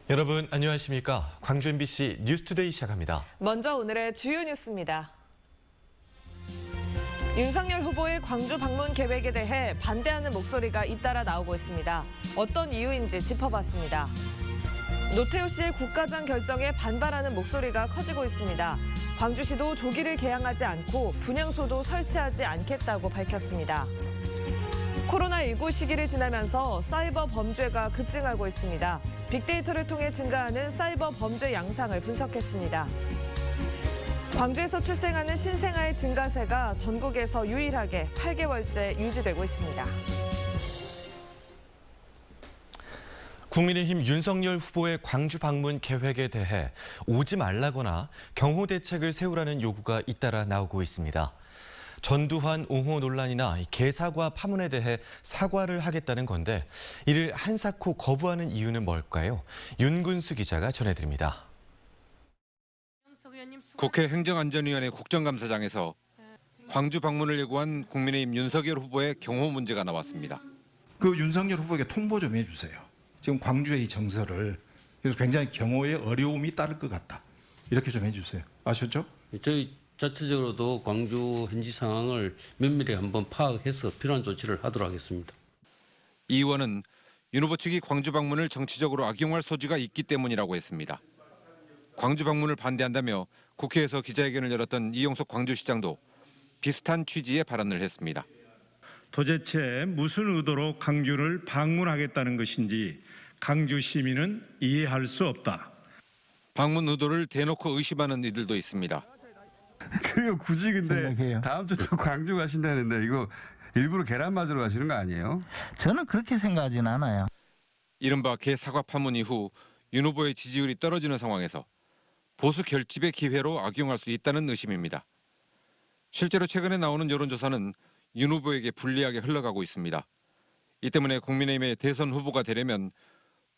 여러분 안녕하십니까? 광주 MBC 뉴스투데이 시작합니다. 먼저 오늘의 주요 뉴스입니다. 윤석열 후보의 광주 방문 계획에 대해 반대하는 목소리가 잇따라 나오고 있습니다. 어떤 이유인지 짚어봤습니다. 노태우 씨의 국가장 결정에 반발하는 목소리가 커지고 있습니다. 광주시도 조기를 개항하지 않고 분향소도 설치하지 않겠다고 밝혔습니다. 코로나19 시기를 지나면서 사이버 범죄가 급증하고 있습니다. 빅데이터를 통해 증가하는 사이버 범죄 양상을 분석했습니다. 광주에서 출생하는 신생아의 증가세가 전국에서 유일하게 8개월째 유지되고 있습니다. 국민의힘 윤석열 후보의 광주 방문 계획에 대해 오지 말라거나 경호 대책을 세우라는 요구가 잇따라 나오고 있습니다. 전두환 옹호 논란이나 개사과 파문에 대해 사과를 하겠다는 건데 이를 한사코 거부하는 이유는 뭘까요? 윤근수 기자가 전해드립니다. 국회 행정안전위원회 국정감사장에서 광주 방문을 예고한 국민의힘 윤석열 후보의 경호 문제가 나왔습니다. 그 윤석열 후보에게 통보 좀 해주세요. 지금 광주의 이 정서를 그래서 굉장히 경호에 어려움이 따를 것 같다. 이렇게 좀 해주세요. 아셨죠? 저희 자체적으로도 광주 현지 상황을 면밀히 한번 파악해서 필요한 조치를 하도록 하겠습니다. 이 의원은 윤 후보 측이 광주 방문을 정치적으로 악용할 소지가 있기 때문이라고 했습니다. 광주 방문을 반대한다며 국회에서 기자회견을 열었던 이용석 광주시장도 비슷한 취지의 발언을 했습니다. 도대체 무슨 의도로 광주를 방문하겠다는 것인지 광주 시민은 이해할 수 없다. 방문 의도를 대놓고 의심하는 이들도 있습니다. 그리고 굳이 근데 다음 주 또 광주 가신다는데 이거 일부러 계란 맞으러 가시는 거 아니에요? 저는 그렇게 생각하진 않아요. 이른바 개사과 파문 이후 윤 후보의 지지율이 떨어지는 상황에서 보수 결집의 기회로 악용할 수 있다는 의심입니다. 실제로 최근에 나오는 여론조사는 윤 후보에게 불리하게 흘러가고 있습니다. 이 때문에 국민의힘의 대선 후보가 되려면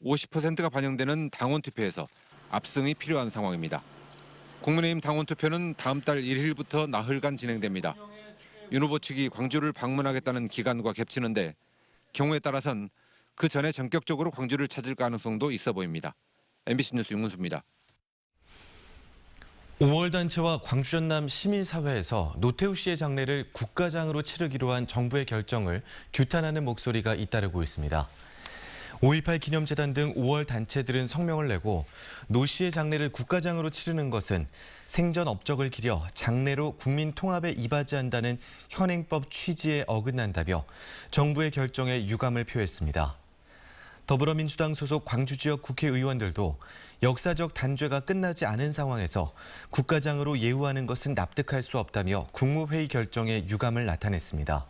50%가 반영되는 당원투표에서 압승이 필요한 상황입니다. 국민의힘 당원투표는 다음 달 1일부터 나흘간 진행됩니다. 윤 후보 측이 광주를 방문하겠다는 기간과 겹치는데 경우에 따라선 그 전에 전격적으로 광주를 찾을 가능성도 있어 보입니다. MBC 뉴스 윤근수입니다. 5월 단체와 광주 전남 시민사회에서 노태우 씨의 장례를 국가장으로 치르기로 한 정부의 결정을 규탄하는 목소리가 잇따르고 있습니다. 5.18 기념재단 등 5월 단체들은 성명을 내고 노 씨의 장례를 국가장으로 치르는 것은 생전 업적을 기려 장례로 국민 통합에 이바지 한다는 현행법 취지에 어긋난다며 정부의 결정에 유감을 표했습니다. 더불어민주당 소속 광주 지역 국회의원들도 역사적 단죄가 끝나지 않은 상황에서 국가장으로 예우하는 것은 납득할 수 없다며 국무회의 결정에 유감을 나타냈습니다.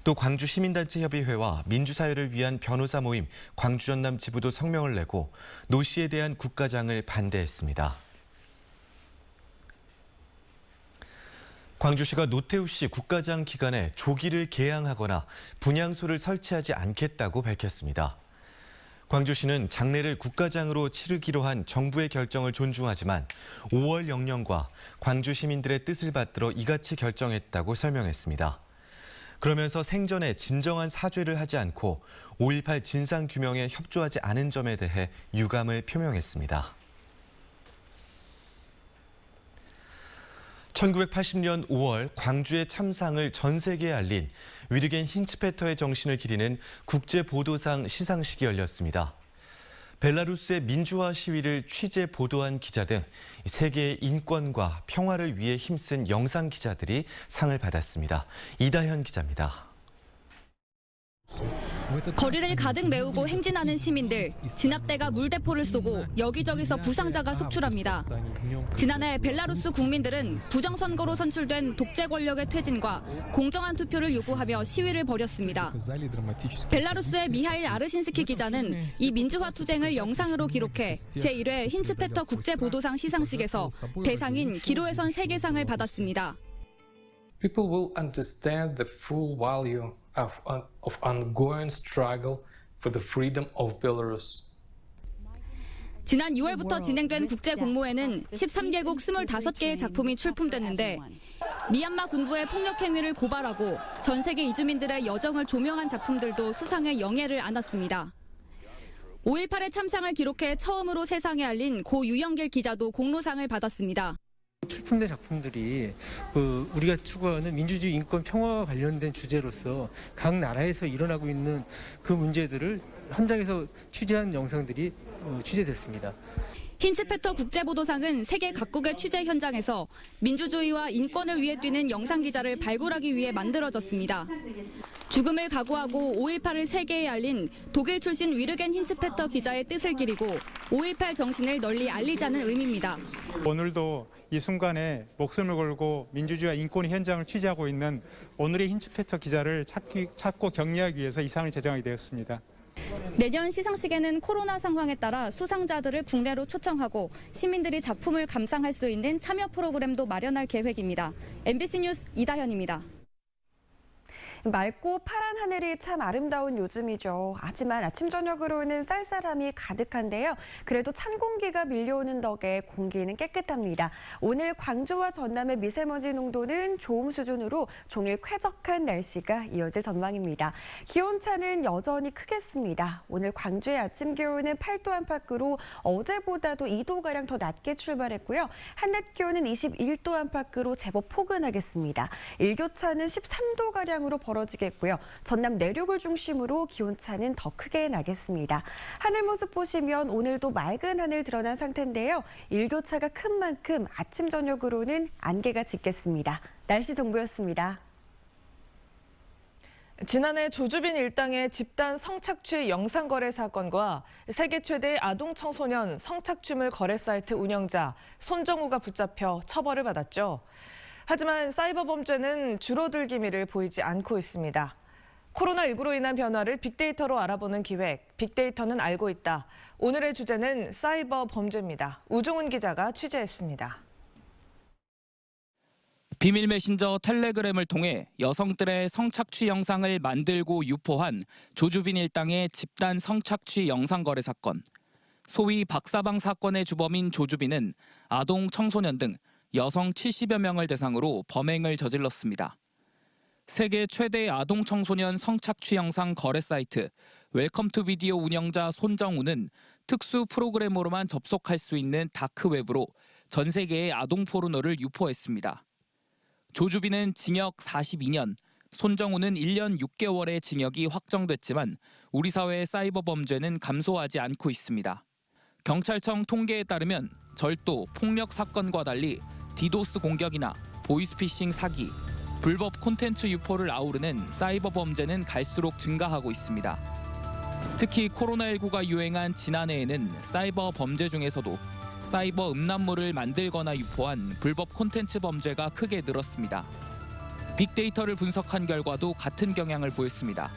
또 광주 시민단체협의회와 민주사회를 위한 변호사 모임 광주 전남 지부도 성명을 내고 노 씨에 대한 국가장을 반대했습니다. 광주시가 노태우 씨 국가장 기간에 조기를 개항하거나 분향소를 설치하지 않겠다고 밝혔습니다. 광주시는 장례를 국가장으로 치르기로 한 정부의 결정을 존중하지만 5월 영령과 광주 시민들의 뜻을 받들어 이같이 결정했다고 설명했습니다. 그러면서 생전에 진정한 사죄를 하지 않고 5.18 진상규명에 협조하지 않은 점에 대해 유감을 표명했습니다. 1980년 5월 광주의 참상을 전 세계에 알린 위르겐 힌츠페터의 정신을 기리는 국제보도상 시상식이 열렸습니다. 벨라루스의 민주화 시위를 취재 보도한 기자 등 세계의 인권과 평화를 위해 힘쓴 영상 기자들이 상을 받았습니다. 이다현 기자입니다. 거리를 가득 메우고 행진하는 시민들, 진압대가 물대포를 쏘고 여기저기서 부상자가 속출합니다. 지난해 벨라루스 국민들은 부정선거로 선출된 독재 권력의 퇴진과 공정한 투표를 요구하며 시위를 벌였습니다. 벨라루스의 미하일 아르신스키 기자는 이 민주화 투쟁을 영상으로 기록해 제1회 힌츠페터 국제보도상 시상식에서 대상인 기로에선 세계상을 받았습니다. People will understand the full value of ongoing struggle for the freedom of Belarus. 지난 6월부터 진행된 국제공모에는 13개국 25개의 작품이 출품됐는데 미얀마 군부의 폭력 행위를 고발하고 전 세계 이주민들의 여정을 조명한 작품들도 수상의 영예를 안았습니다. 5.18의 참상을 기록해 처음으로 세상에 알린 고 유영길 기자도 공로상을 받았습니다. 출품된 작품들이 우리가 추구하는 민주주의, 인권, 평화와 관련된 주제로서 각 나라에서 일어나고 있는 그 문제들을 현장에서 취재한 영상들이 취재됐습니다. 힌츠페터 국제보도상은 세계 각국의 취재 현장에서 민주주의와 인권을 위해 뛰는 영상 기자를 발굴하기 위해 만들어졌습니다. 죽음을 각오하고 5.18을 세계에 알린 독일 출신 위르겐 힌츠페터 기자의 뜻을 기리고 5.18 정신을 널리 알리자는 의미입니다. 오늘도 이 순간에 목숨을 걸고 민주주의와 인권의 현장을 취재하고 있는 오늘의 힌츠페터 기자를 찾고 격려하기 위해서 이 상을 제정하게 되었습니다. 내년 시상식에는 코로나 상황에 따라 수상자들을 국내로 초청하고 시민들이 작품을 감상할 수 있는 참여 프로그램도 마련할 계획입니다. MBC 뉴스 이다현입니다. 맑고 파란 하늘이 참 아름다운 요즘이죠. 하지만 아침 저녁으로는 쌀쌀함이 가득한데요. 그래도 찬 공기가 밀려오는 덕에 공기는 깨끗합니다. 오늘 광주와 전남의 미세먼지 농도는 좋음 수준으로 종일 쾌적한 날씨가 이어질 전망입니다. 기온차는 여전히 크겠습니다. 오늘 광주의 아침 기온은 8도 안팎으로 어제보다도 2도가량 더 낮게 출발했고요. 한낮 기온은 21도 안팎으로 제법 포근하겠습니다. 일교차는 13도가량으로 벌어지겠고요. 전남 내륙을 중심으로 기온차는 더 크게 나겠습니다. 하늘 모습 보시면 오늘도 맑은 하늘 드러난 상태인데요. 일교차가 큰 만큼 아침 저녁으로는 안개가 짙겠습니다. 날씨 정보였습니다. 지난해 조주빈 일당의 집단 성착취 영상거래 사건과 세계 최대의 아동 청소년 성착취물 거래 사이트 운영자 손정우가 붙잡혀 처벌을 받았죠. 하지만 사이버 범죄는 줄어들 기미를 보이지 않고 있습니다. 코로나19로 인한 변화를 빅데이터로 알아보는 기획, 빅데이터는 알고 있다. 오늘의 주제는 사이버 범죄입니다. 우종훈 기자가 취재했습니다. 비밀 메신저 텔레그램을 통해 여성들의 성착취 영상을 만들고 유포한 조주빈 일당의 집단 성착취 영상 거래 사건. 소위 박사방 사건의 주범인 조주빈은 아동, 청소년 등 여성 70여 명을 대상으로 범행을 저질렀습니다. 세계 최대 아동 청소년 성착취 영상 거래 사이트 웰컴 투 비디오 운영자 손정우는 특수 프로그램으로만 접속할 수 있는 다크웹으로 전 세계의 아동 포르노를 유포했습니다. 조주빈은 징역 42년, 손정우는 1년 6개월의 징역이 확정됐지만 우리 사회의 사이버 범죄는 감소하지 않고 있습니다. 경찰청 통계에 따르면 절도, 폭력 사건과 달리 디도스 공격이나 보이스피싱 사기, 불법 콘텐츠 유포를 아우르는 사이버 범죄는 갈수록 증가하고 있습니다. 특히 코로나19가 유행한 지난해에는 사이버 범죄 중에서도 사이버 음란물을 만들거나 유포한 불법 콘텐츠 범죄가 크게 늘었습니다. 빅데이터를 분석한 결과도 같은 경향을 보였습니다.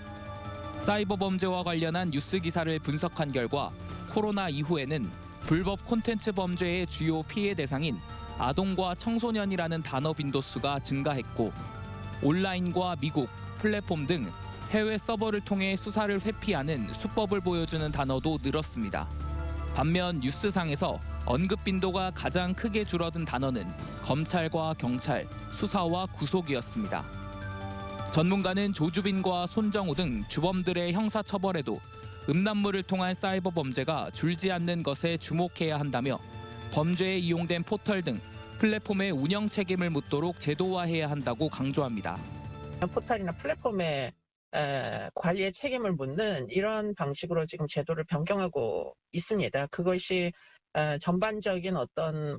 사이버 범죄와 관련한 뉴스 기사를 분석한 결과 코로나 이후에는 불법 콘텐츠 범죄의 주요 피해 대상인 아동과 청소년이라는 단어 빈도수가 증가했고 온라인과 미국, 플랫폼 등 해외 서버를 통해 수사를 회피하는 수법을 보여주는 단어도 늘었습니다. 반면 뉴스상에서 언급 빈도가 가장 크게 줄어든 단어는 검찰과 경찰, 수사와 구속이었습니다. 전문가는 조주빈과 손정우 등 주범들의 형사처벌에도 음란물을 통한 사이버 범죄가 줄지 않는 것에 주목해야 한다며 범죄에 이용된 포털 등 플랫폼의 운영 책임을 묻도록 제도화해야 한다고 강조합니다. 포털이나 플랫폼의 관리의 책임을 묻는 이런 방식으로 지금 제도를 변경하고 있습니다. 그것이 전반적인 어떤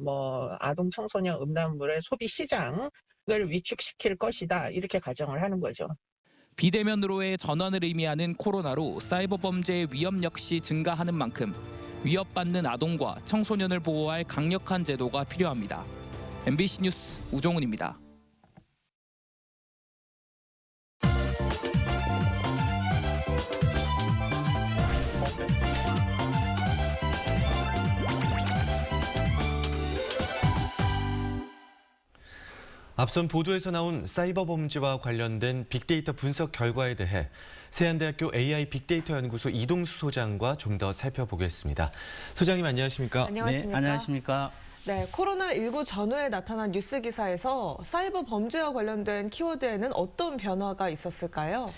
아동 청소년 음란물의 소비 시장을 위축시킬 것이다. 이렇게 가정을 하는 거죠. 비대면으로의 전환을 의미하는 코로나로 사이버 범죄의 위험 역시 증가하는 만큼 위협받는 아동과 청소년을 보호할 강력한 제도가 필요합니다. MBC 뉴스 우종훈입니다. 앞선 보도에서 나온 사이버 범죄와 관련된 빅데이터 분석 결과에 대해 세안대학교 AI 빅데이터 연구소 이동수 소장과 좀 더 살펴보겠습니다. 소장님 안녕하십니까? 안녕하십니까? 네, 안녕하십니까? 네, 코로나19 전후에 나타난 뉴스 기사에서 사이버 범죄와 관련된 키워드에는 어떤 변화가 있었을까요?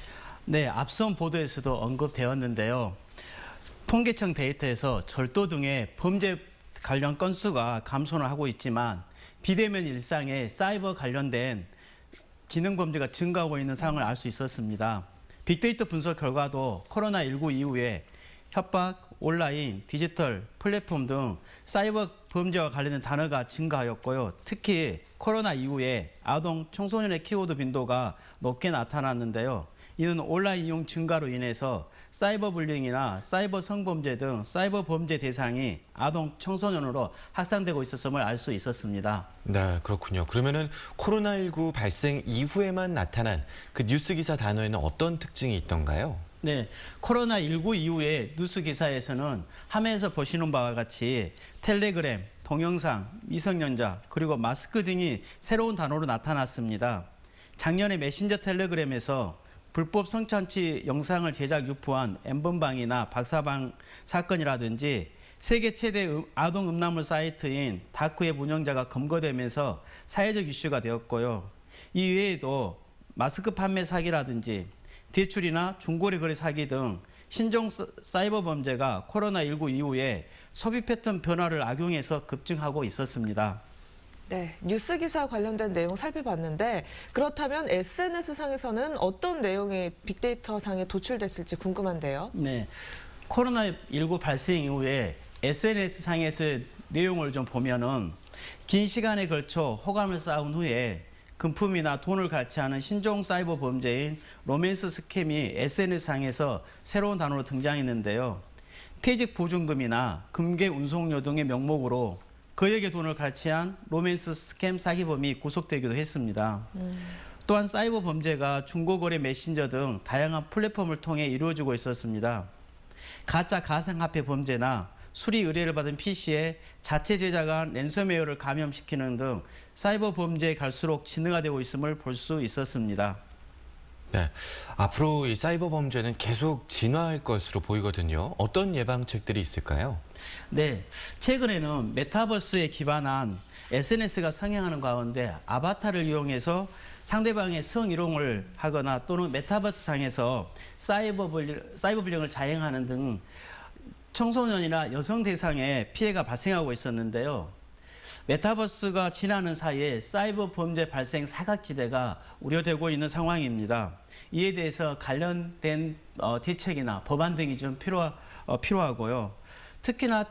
네, 앞선 보도에서도 언급되었는데요. 통계청 데이터에서 절도 등의 범죄 관련 건수가 감소는 하고 있지만 비대면 일상에 사이버 관련된 지능 범죄가 증가하고 있는 상황을 알 수 있었습니다. 빅데이터 분석 결과도 코로나19 이후에 협박, 온라인, 디지털 플랫폼 등 사이버 범죄와 관련된 단어가 증가하였고요. 특히 코로나 이후에 아동, 청소년의 키워드 빈도가 높게 나타났는데요. 이는 온라인 이용 증가로 인해서 사이버 불링이나 사이버 성범죄 등 사이버 범죄 대상이 아동, 청소년으로 확산되고 있었음을 알 수 있었습니다. 네, 그렇군요. 그러면은 코로나19 발생 이후에만 나타난 그 뉴스 기사 단어에는 어떤 특징이 있던가요? 네, 코로나19 이후에 뉴스 기사에서는 화면에서 보시는 바와 같이 텔레그램, 동영상, 미성년자, 그리고 마스크 등이 새로운 단어로 나타났습니다. 작년에 메신저 텔레그램에서 불법 성착취 영상을 제작 유포한 엠번방이나 박사방 사건이라든지 세계 최대 아동 음란물 사이트인 다크웹 운영자가 검거되면서 사회적 이슈가 되었고요. 이 외에도 마스크 판매 사기라든지 대출이나 중고리 거래 사기 등 신종 사이버 범죄가 코로나19 이후에 소비 패턴 변화를 악용해서 급증하고 있었습니다. 네, 뉴스 기사 관련된 내용 살펴봤는데 그렇다면 SNS상에서는 어떤 내용이 빅데이터상에 도출됐을지 궁금한데요. 네, 코로나19 발생 이후에 SNS상에서의 내용을 좀 보면은 긴 시간에 걸쳐 호감을 쌓은 후에 금품이나 돈을 갈취하는 신종 사이버 범죄인 로맨스 스캠이 SNS상에서 새로운 단어로 등장했는데요. 퇴직 보증금이나 금괴 운송료 등의 명목으로 그에게 돈을 갈취한 로맨스 스캠 사기범이 구속되기도 했습니다. 또한 사이버 범죄가 중고거래 메신저 등 다양한 플랫폼을 통해 이루어지고 있었습니다. 가짜 가상화폐 범죄나 수리 의뢰를 받은 PC에 자체 제작한 랜섬웨어를 감염시키는 등 사이버 범죄에 갈수록 진화되고 있음을 볼 수 있었습니다. 네, 앞으로 이 사이버 범죄는 계속 진화할 것으로 보이거든요. 어떤 예방책들이 있을까요? 네, 최근에는 메타버스에 기반한 SNS가 성행하는 가운데 아바타를 이용해서 상대방의 성희롱을 하거나 또는 메타버스 상에서 사이버 불령을 자행하는 등 청소년이나 여성 대상의 피해가 발생하고 있었는데요. 메타버스가 지나는 사이에 사이버 범죄 발생 사각지대가 우려되고 있는 상황입니다. 이에 대해서 관련된 대책이나 법안 등이 좀 필요하고요. 특히나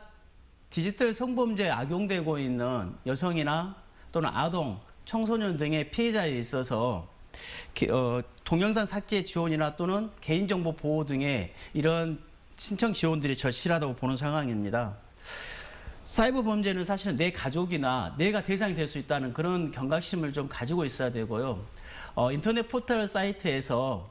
디지털 성범죄에 악용되고 있는 여성이나 또는 아동, 청소년 등의 피해자에 있어서 동영상 삭제 지원이나 또는 개인정보 보호 등의 이런 신청 지원들이 절실하다고 보는 상황입니다. 사이버 범죄는 사실은 내 가족이나 내가 대상이 될 수 있다는 그런 경각심을 좀 가지고 있어야 되고요. 인터넷 포털 사이트에서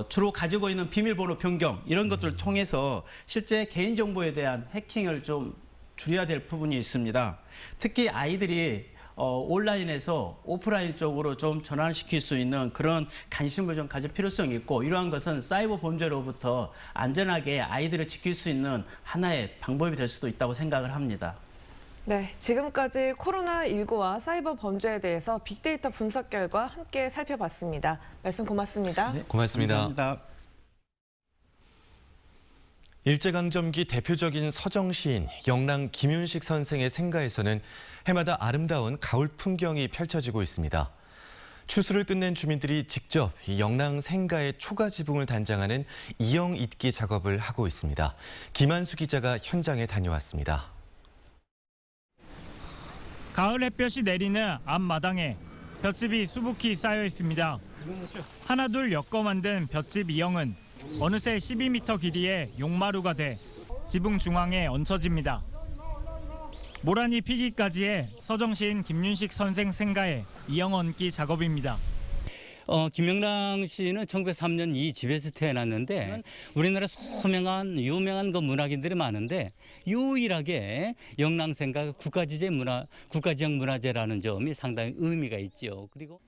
주로 가지고 있는 비밀번호 변경 이런 것들을 통해서 실제 개인정보에 대한 해킹을 좀 줄여야 될 부분이 있습니다. 특히 아이들이 온라인에서 오프라인 쪽으로 좀 전환시킬 수 있는 그런 관심을 좀 가질 필요성이 있고 이러한 것은 사이버 범죄로부터 안전하게 아이들을 지킬 수 있는 하나의 방법이 될 수도 있다고 생각을 합니다. 네, 지금까지 코로나19와 사이버 범죄에 대해서 빅데이터 분석 결과 함께 살펴봤습니다. 말씀 고맙습니다. 네, 고맙습니다. 감사합니다. 일제강점기 대표적인 서정시인 영랑 김윤식 선생의 생가에서는 해마다 아름다운 가을 풍경이 펼쳐지고 있습니다. 추수를 끝낸 주민들이 직접 이 영랑 생가의 초가 지붕을 단장하는 이영 잇기 작업을 하고 있습니다. 김한수 기자가 현장에 다녀왔습니다. 가을 햇볕이 내리는 앞마당에 볏짚이 수북히 쌓여 있습니다. 하나둘 엮어 만든 볏짚 이영은 어느새 12m 길이의 용마루가 돼 지붕 중앙에 얹혀집니다. 모란이 피기까지의 서정시인 김윤식 선생 생가의 이영 얹기 작업입니다. 김영랑 씨는 1903년 이 집에서 태어났는데 우리나라 유명한 그 문학인들이 많은데 유일하게 영랑생가가 국가지역 문화재라는 점이 상당히 의미가 있죠. 그리고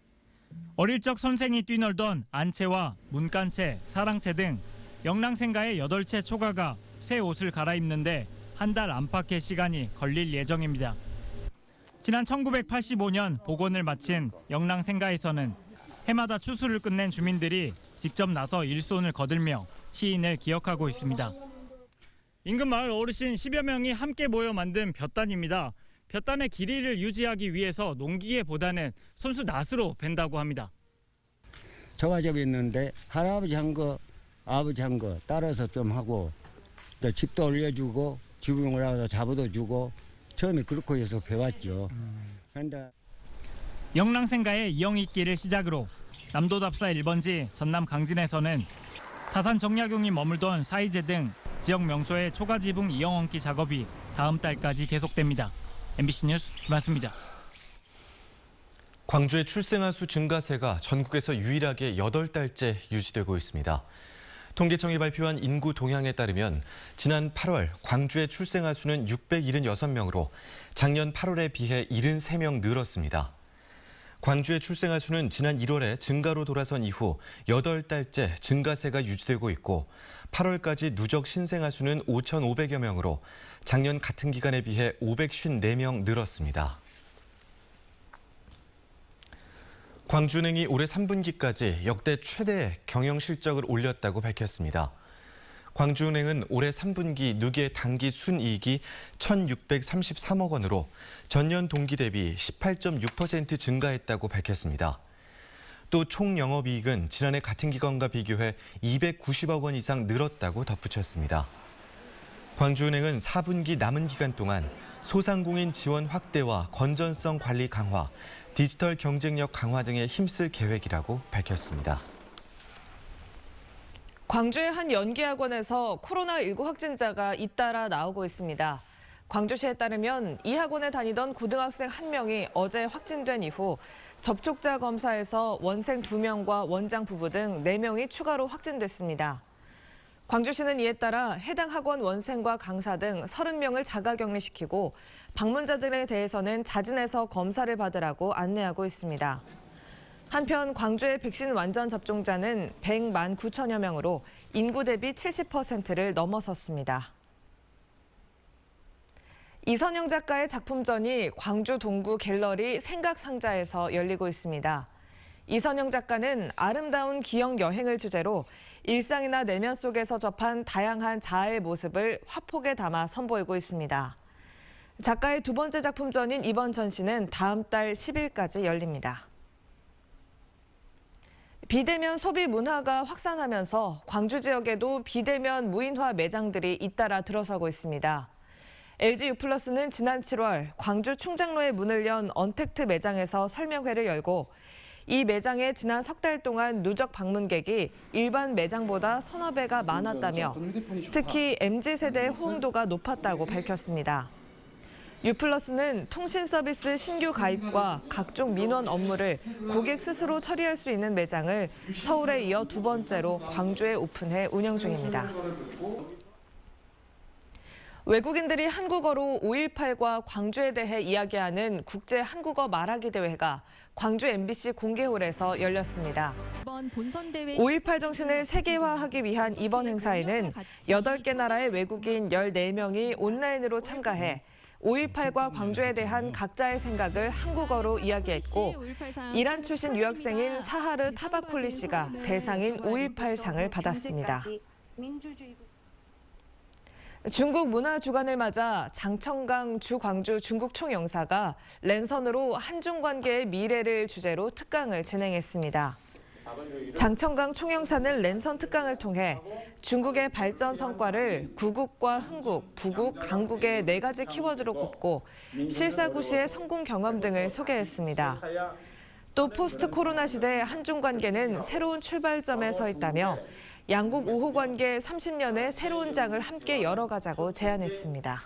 어릴 적 선생이 뛰놀던 안채와 문간채, 사랑채 등 영랑생가의 8채 초가가 새 옷을 갈아입는데 한 달 안팎의 시간이 걸릴 예정입니다. 지난 1985년 복원을 마친 영랑생가에서는 해마다 추수를 끝낸 주민들이 직접 나서 일손을 거들며 시인을 기억하고 있습니다. 인근 마을 어르신 10여 명이 함께 모여 만든 볕단입니다. 볕단의 길이를 유지하기 위해서 농기계보다는 손수 낫으로 벤다고 합니다. 저가접이 있는데 할아버지 한 거, 아버지 한 거 따라서 좀 하고 또 집도 올려주고 지붕 올라가서 잡아도 주고 처음에 그렇게 해서 배웠죠. 그런데 영랑생가의 이영익길을 시작으로 남도답사 1번지 전남 강진에서는 다산 정약용이 머물던 사이제 등 지역 명소의 초가 지붕 이영원기 작업이 다음 달까지 계속됩니다. MBC 뉴스 김한수입니다. 광주의 출생아 수 증가세가 전국에서 유일하게 8달째 유지되고 있습니다. 통계청이 발표한 인구 동향에 따르면 지난 8월 광주의 출생아 수는 676명으로 작년 8월에 비해 73명 늘었습니다. 광주의 출생아 수는 지난 1월에 증가로 돌아선 이후 8달째 증가세가 유지되고 있고 8월까지 누적 신생아 수는 5,500여 명으로 작년 같은 기간에 비해 554명 늘었습니다. 광주은행이 올해 3분기까지 역대 최대 경영 실적을 올렸다고 밝혔습니다. 광주은행은 올해 3분기 누계 당기 순이익이 1,633억 원으로 전년 동기 대비 18.6% 증가했다고 밝혔습니다. 또 총 영업이익은 지난해 같은 기간과 비교해 290억 원 이상 늘었다고 덧붙였습니다. 광주은행은 4분기 남은 기간 동안 소상공인 지원 확대와 건전성 관리 강화, 디지털 경쟁력 강화 등에 힘쓸 계획이라고 밝혔습니다. 광주의 한 연기학원에서 코로나19 확진자가 잇따라 나오고 있습니다. 광주시에 따르면 이 학원에 다니던 고등학생 1명이 어제 확진된 이후 접촉자 검사에서 원생 2명과 원장 부부 등 4명이 추가로 확진됐습니다. 광주시는 이에 따라 해당 학원 원생과 강사 등 30명을 자가격리시키고 방문자들에 대해서는 자진해서 검사를 받으라고 안내하고 있습니다. 한편 광주의 백신 완전 접종자는 100만 9천여 명으로 인구 대비 70%를 넘어섰습니다. 이선영 작가의 작품전이 광주 동구 갤러리 생각상자에서 열리고 있습니다. 이선영 작가는 아름다운 기억 여행을 주제로 일상이나 내면 속에서 접한 다양한 자아의 모습을 화폭에 담아 선보이고 있습니다. 작가의 두 번째 작품전인 이번 전시는 다음 달 10일까지 열립니다. 비대면 소비 문화가 확산하면서 광주 지역에도 비대면 무인화 매장들이 잇따라 들어서고 있습니다. LG유플러스는 지난 7월 광주 충장로에 문을 연 언택트 매장에서 설명회를 열고 이 매장에 지난 석 달 동안 누적 방문객이 일반 매장보다 서너 배가 많았다며 특히 MZ세대의 호응도가 높았다고 밝혔습니다. 유플러스는 통신 서비스 신규 가입과 각종 민원 업무를 고객 스스로 처리할 수 있는 매장을 서울에 이어 두 번째로 광주에 오픈해 운영 중입니다. 외국인들이 한국어로 5.18과 광주에 대해 이야기하는 국제 한국어 말하기 대회가 광주 MBC 공개홀에서 열렸습니다. 5.18 정신을 세계화하기 위한 이번 행사에는 8개 나라의 외국인 14명이 온라인으로 참가해 5.18과 광주에 대한 각자의 생각을 한국어로 이야기했고 이란 출신 유학생인 사하르 타바콜리 씨가 대상인 5.18상을 받았습니다. 중국 문화주간을 맞아 장청강 주광주 중국 총영사가 랜선으로 한중 관계의 미래를 주제로 특강을 진행했습니다. 장청강 총영사는 랜선 특강을 통해 중국의 발전 성과를 구국과 흥국, 부국, 강국의 4가지 키워드로 꼽고 실사구시의 성공 경험 등을 소개했습니다. 또 포스트 코로나 시대 한중 관계는 새로운 출발점에 서 있다며 양국 우호 관계 30년의 새로운 장을 함께 열어가자고 제안했습니다.